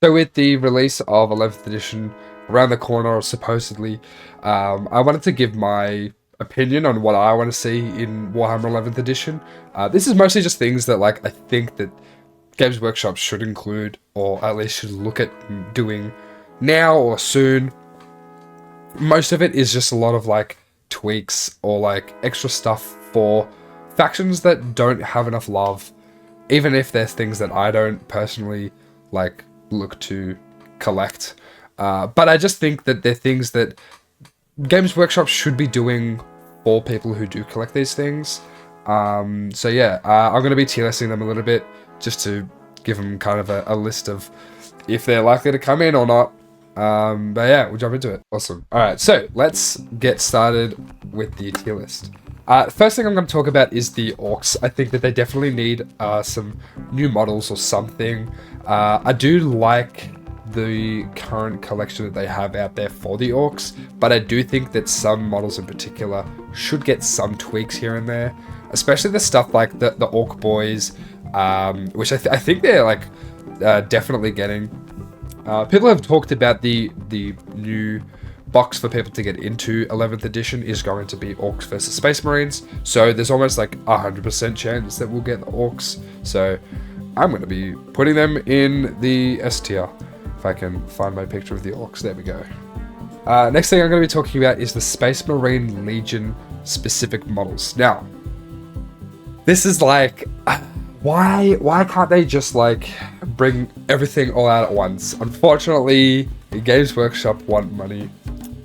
So with the release of 11th edition around the corner, supposedly, I wanted to give my opinion on what I want to see in Warhammer 11th edition. This is mostly just things that I think that Games Workshop should include, or at least should look at doing now or soon. Most of it is just a lot of tweaks or extra stuff for factions that don't have enough love, even if there's things that I don't personally look to collect. But I just think that they're things that Games Workshop should be doing for people who do collect these things. So yeah, I'm going to be tier listing them a little bit just to give them kind of a list of if they're likely to come in or not. But yeah, we'll jump into it. Awesome. All right, so let's get started with the tier list. First thing I'm going to talk about is the orcs. I think that they definitely need some new models or something. I do like the current collection that they have out there for the orcs, but I do think that some models in particular should get some tweaks here and there, especially the stuff like the orc boys, which I think they're definitely getting. People have talked about the new box for people to get into 11th edition is going to be Orcs versus Space Marines, so there's almost 100% chance that we'll get the Orcs, so I'm going to be putting them in the S tier. If I can find my picture of the Orcs, there we go. Next thing I'm going to be talking about is the Space Marine Legion specific models. Now, this is why can't they just bring everything all out at once? Unfortunately, Games Workshop want money,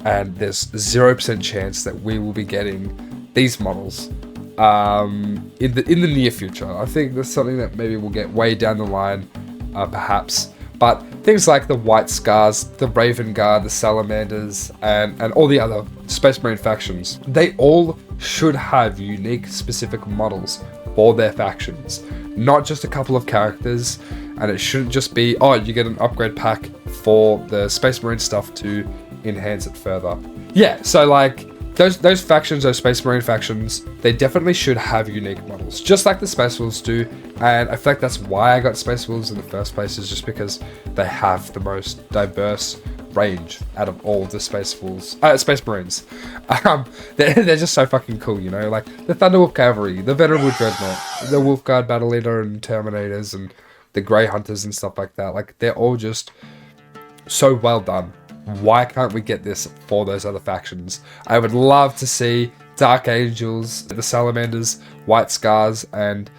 and there's 0% chance that we will be getting these models in the near future. I think that's something that maybe we'll get way down the line, perhaps. But things like the White Scars, the Raven Guard, the Salamanders, and all the other Space Marine factions, they all should have unique specific models for their factions, not just a couple of characters. And it shouldn't just be, oh, you get an upgrade pack for the Space Marine stuff to enhance it further. Yeah, so those factions, those Space Marine factions, they definitely should have unique models, just like the Space Wolves do. And I feel like that's why I got Space Wolves in the first place, is just because they have the most diverse range out of all the Space Marines. They're just so fucking cool, you know, like the Thunderwolf Cavalry, the Venerable Dreadnought, the Wolf Guard Battle Leader and Terminators, and the Grey Hunters and stuff like that. They're all just so well done. Why can't we get this for those other factions? I would love to see Dark Angels, the Salamanders, White Scars, and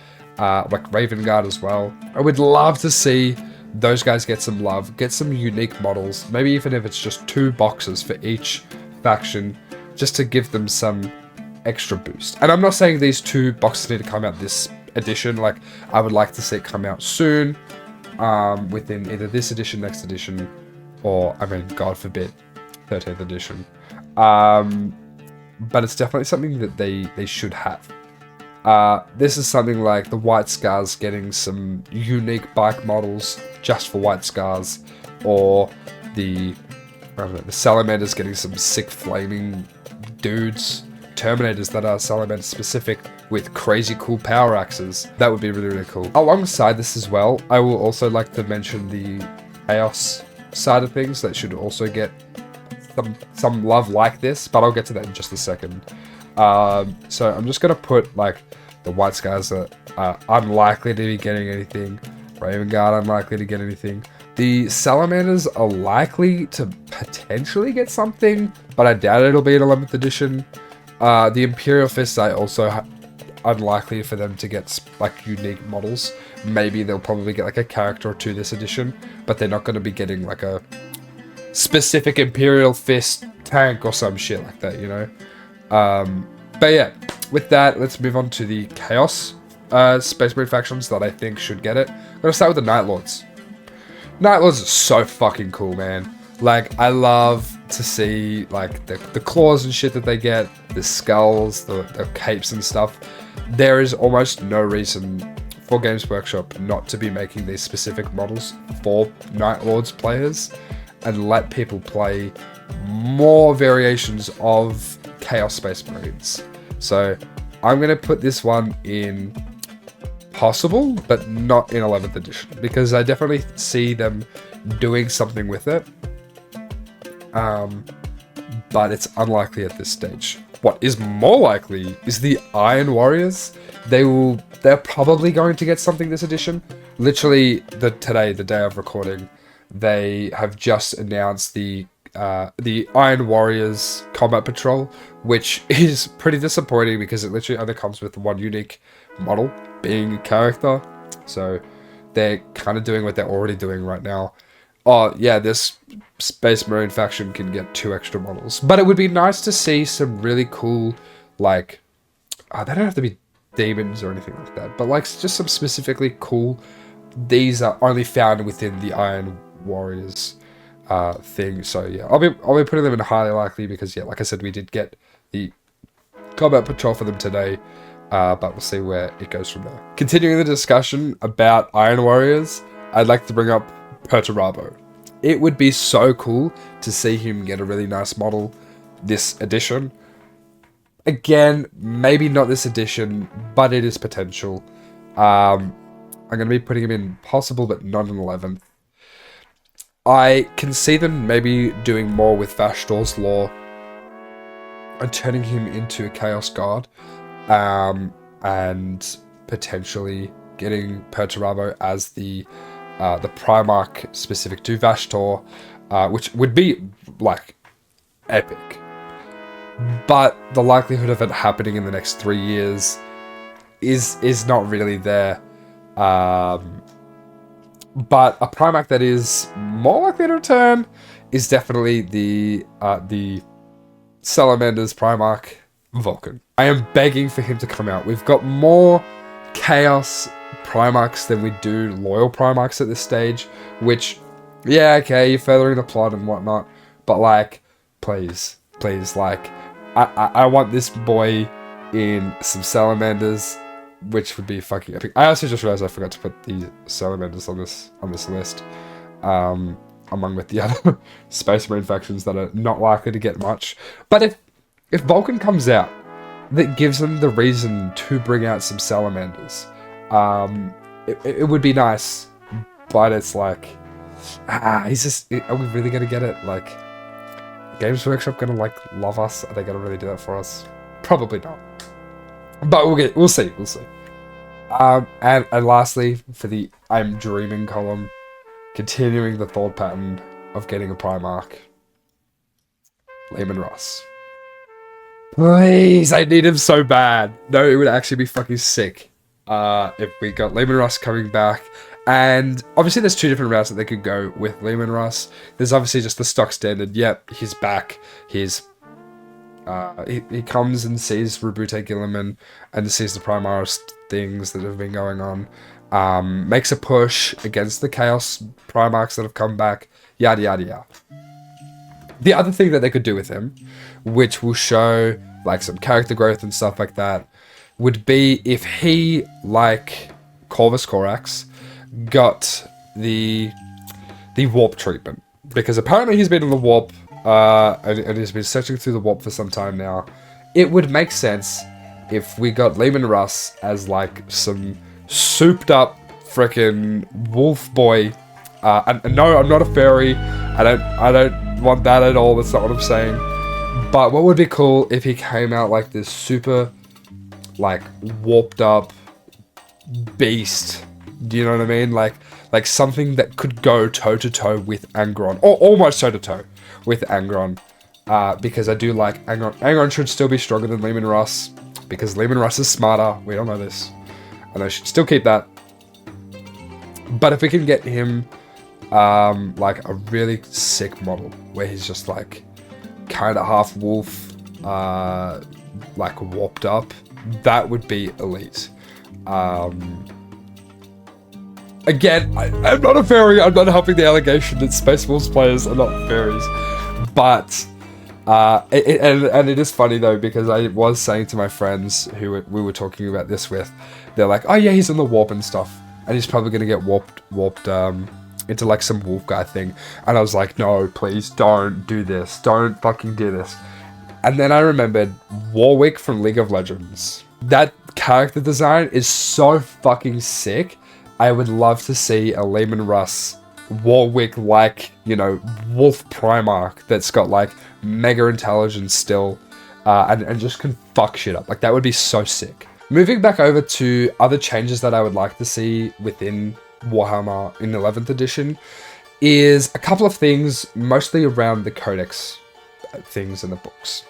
Raven Guard as well. I would love to see those guys get some love, get some unique models, maybe even if it's just 2 boxes for each faction, just to give them some extra boost. And I'm not saying these 2 boxes need to come out this edition. I would like to see it come out soon, within either this edition, next edition, or, God forbid, 13th edition. But it's definitely something that they should have. This is something like the White Scars getting some unique bike models just for White Scars, or the Salamanders getting some sick flaming dudes, Terminators that are Salamander specific with crazy cool power axes. That would be really, really cool. Alongside this as well, I will also like to mention the Chaos side of things that should also get some love like this, but I'll get to that in just a second. So I'm just gonna put the White Scars that are unlikely to be getting anything, Raven Guard unlikely to get anything. The Salamanders are likely to potentially get something, but I doubt it'll be an 11th edition. The Imperial Fists are also unlikely for them to get unique models. Maybe they'll probably get a character or 2 this edition, but they're not going to be getting a specific Imperial Fist tank or some shit like that, you know? But yeah, with that, let's move on to the Chaos Space Marine factions that I think should get it. I'm going to start with the Night Lords. Night Lords are so fucking cool, man. I love to see the claws and shit that they get, the skulls, the capes and stuff. There is almost no reason for Games Workshop not to be making these specific models for Night Lords players, and let people play more variations of Chaos Space Marines. So I'm going to put this one in possible, but not in 11th edition, because I definitely see them doing something with it. But it's unlikely at this stage. What is more likely is the Iron Warriors. They're probably going to get something this edition. Literally, today, the day of recording, they have just announced the Iron Warriors Combat Patrol, which is pretty disappointing because it literally only comes with one unique model, being a character. So they're kind of doing what they're already doing right now. Oh yeah, this Space Marine faction can get 2 extra models, but it would be nice to see some really cool, like, they don't have to be demons or anything like that, but like just some specifically cool. These are only found within the Iron Warriors thing. So yeah, I'll be putting them in highly likely because yeah, like I said, we did get the Combat Patrol for them today, but we'll see where it goes from there. Continuing the discussion about Iron Warriors, I'd like to bring up Perturabo. It would be so cool to see him get a really nice model this edition. Again, maybe not this edition, but it is potential. I'm going to be putting him in possible, but not in 11th. I can see them maybe doing more with Vashtor's Law and turning him into a Chaos Guard, and potentially getting Perturabo as the Primarch specific to Vashtor, which would be like epic. But the likelihood of it happening in the next 3 years is not really there. But a Primarch that is more likely to return is definitely the Salamander's Primarch, Vulcan. I am begging for him to come out. We've got more Chaos Primarchs than we do loyal Primarchs at this stage, which, yeah, okay, you're furthering the plot and whatnot, but like, please, like, I want this boy in some Salamanders, which would be fucking epic. I also just realized I forgot to put the Salamanders on this list, among with the other Space Marine factions that are not likely to get much. But if Vulcan comes out, that gives them the reason to bring out some Salamanders. It would be nice, but it's like, are we really gonna get it? Like, Games Workshop gonna like love us? Are they gonna really do that for us? Probably not. But we'll see. And lastly, for the I'm Dreaming column, continuing the thought pattern of getting a Primarch, Lehman Russ. Please, I need him so bad. No, it would actually be fucking sick if we got Lehman Russ coming back. And obviously there's 2 different routes that they could go with Lehman Russ. There's obviously just the stock standard, yep, he's back. He comes and sees Rabute Gilliman and sees the Primarchs things that have been going on. Makes a push against the Chaos Primarchs that have come back, yada yada yada. The other thing that they could do with him, which will show like some character growth and stuff like that, would be if he, like Corvus Corax, got the warp treatment. Because apparently he's been in the warp, and he's been searching through the warp for some time now. It would make sense if we got Lehman Russ as like some souped up frickin' wolf boy. And no, I'm not a fairy. I don't want that at all. That's not what I'm saying. But what would be cool if he came out like this super, like, warped up beast. Do you know what I mean? Like something that could go toe to toe with Angron, or almost toe to toe with Angron. Because I do like Angron. Angron should still be stronger than Lehman Russ, because Lehman Russ is smarter. We all know this, and I should still keep that. But if we can get him, like a really sick model where he's just like kind of half wolf, like warped up, that would be elite. Again, I'm not a fairy. I'm not helping the allegation that Space Wolves players are not fairies. But, and it is funny though, because I was saying to my friends who we were talking about this with, they're like, oh yeah, he's in the warp and stuff, and he's probably going to get warped into like some wolf guy thing. And I was like, no, please don't do this. Don't fucking do this. And then I remembered Warwick from League of Legends. That character design is so fucking sick. I would love to see a Lehman Russ Warwick-like, you know, wolf Primarch that's got like mega intelligence still, and just can fuck shit up. Like, that would be so sick. Moving back over to other changes that I would like to see within Warhammer in 11th edition is a couple of things, mostly around the Codex things in the books.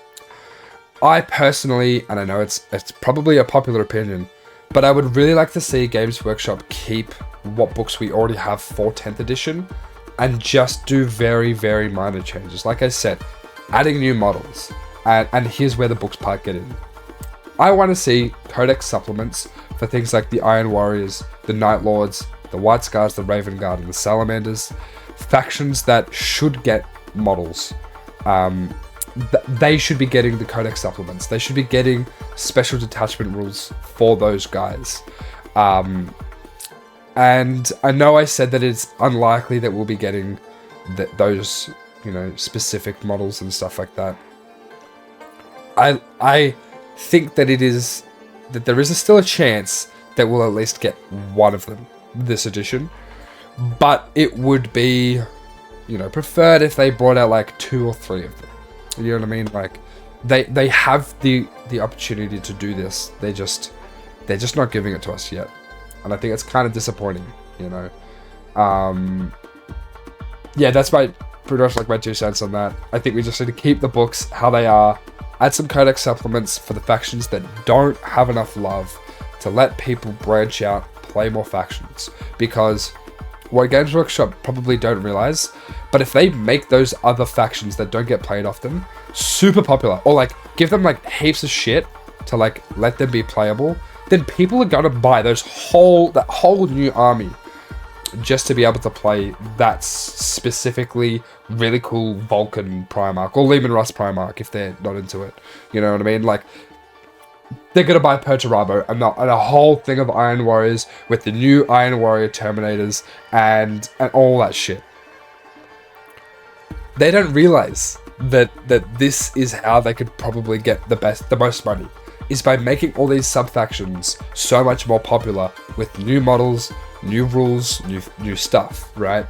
I personally, and I know it's probably a popular opinion, but I would really like to see Games Workshop keep what books we already have for 10th edition and just do very, very minor changes. Like I said, adding new models, and here's where the books part get in. I want to see Codex supplements for things like the Iron Warriors, the Night Lords, the White Scars, the Raven Guard, and the Salamanders. Factions that should get models. They should be getting the Codex supplements. They should be getting special detachment rules for those guys. And I know I said that it's unlikely that we'll be getting those, you know, specific models and stuff like that. I think that there is still a chance that we'll at least get one of them this edition, but it would be, you know, preferred if they brought out like 2 or 3 of them. You know what I mean? Like, they have the opportunity to do this. They're just not giving it to us yet, and I think it's kind of disappointing. You know, yeah, that's pretty much like my 2 cents on that. I think we just need to keep the books how they are. Add some Codex supplements for the factions that don't have enough love to let people branch out, play more factions. Because what Games Workshop probably don't realize, but if they make those other factions that don't get played often super popular, or like give them like heaps of shit to like let them be playable, then people are gonna buy that whole new army just to be able to play that specifically really cool Vulcan Primarch or Lehman Russ Primarch if they're not into it. You know what I mean? Like, they're gonna buy Perturabo and a whole thing of Iron Warriors with the new Iron Warrior Terminators and all that shit. They don't realize that this is how they could probably get the most money, is by making all these sub-factions so much more popular with new models, new rules, new stuff, right?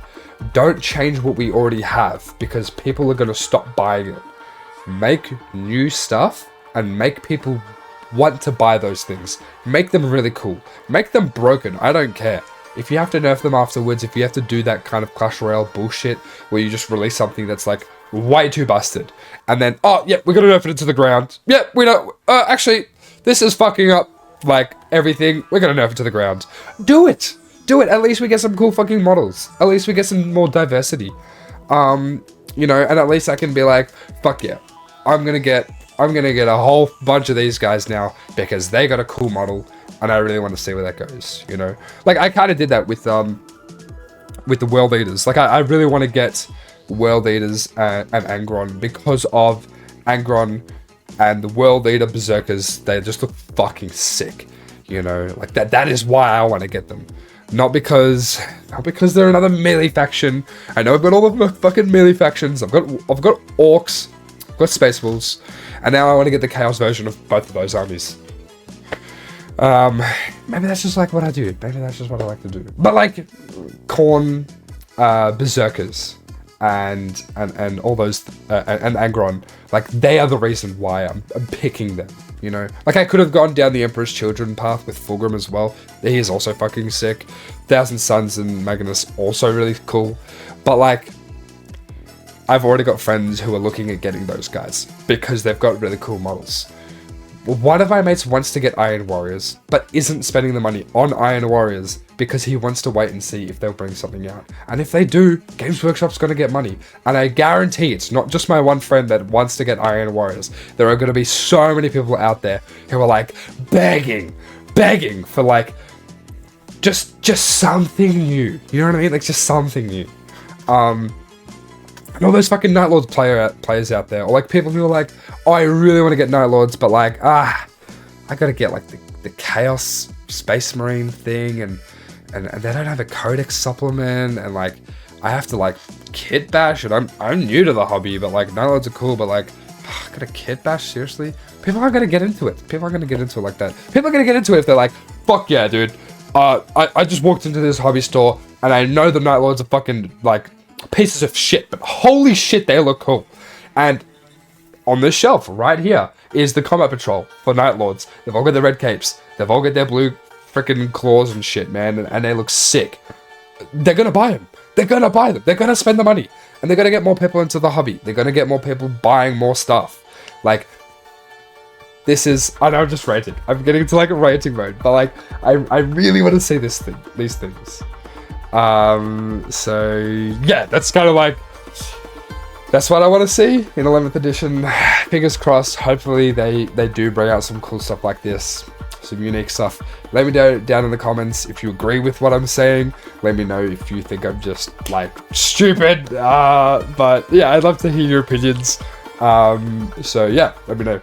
Don't change what we already have, because people are going to stop buying it. Make new stuff and make people want to buy those things. Make them really cool. Make them broken. I don't care. If you have to nerf them afterwards, if you have to do that kind of Clash Royale bullshit where you just release something that's like way too busted, and then, oh, yeah, we're going to nerf it into the ground. Yeah, we don't, actually, this is fucking up, like, everything. We're going to nerf it to the ground. Do it. Do it. At least we get some cool fucking models. At least we get some more diversity. You know, and at least I can be like, fuck yeah, I'm gonna get a whole bunch of these guys now because they got a cool model, and I really want to see where that goes. You know, like I kind of did that with the World Eaters. Like I really want to get World Eaters and Angron, because of Angron and the World Eater Berserkers. They just look fucking sick. You know, like that is why I want to get them. Not because they're another melee faction. I know I've got all the fucking melee factions. I've got orcs, I've got Space Wolves, and now I want to get the Chaos version of both of those armies. Maybe that's just like what I do. Maybe that's just what I like to do. But like Khorne, Berserkers, and all those and Angron, like they are the reason why I'm picking them. You know, like I could have gone down the Emperor's Children path with Fulgrim as well. He is also fucking sick. Thousand Suns and Magnus also really cool. But like, I've already got friends who are looking at getting those guys because they've got really cool models. One of my mates wants to get Iron Warriors, but isn't spending the money on Iron Warriors because he wants to wait and see if they'll bring something out. And if they do, Games Workshop's going to get money. And I guarantee it's not just my one friend that wants to get Iron Warriors. There are going to be so many people out there who are like begging for like just something new. You know what I mean? Like just something new. And all those fucking Night Lords players out there, or like people who are like, oh, I really want to get Night Lords, but like, I gotta get like the Chaos Space Marine thing, and they don't have a Codex supplement, and like, I have to like kit bash, and I'm new to the hobby, but like, Night Lords are cool, but like, Got a kit bash? Seriously? People aren't gonna get into it. People aren't gonna get into it like that. People are gonna get into it if they're like, fuck yeah, dude. I just walked into this hobby store and I know the Night Lords are fucking like pieces of shit, but holy shit, they look cool. And on this shelf right here is the combat patrol for Night Lords. They've all got their red capes. They've all got their blue freaking claws and shit, man, and they look sick. They're gonna buy them. They're gonna buy them. They're gonna spend the money, and they're gonna get more people into the hobby. They're gonna get more people buying more stuff. Like, this is, I know I'm just ranting. I'm getting into like a ranting mode, but like, I really want to say these things. So yeah, that's kind of like, that's what I want to see in 11th edition. Fingers crossed. Hopefully they do bring out some cool stuff like this, some unique stuff. Let me know down in the comments if you agree with what I'm saying. Let me know if you think I'm just like stupid. But yeah, I'd love to hear your opinions. So yeah, let me know.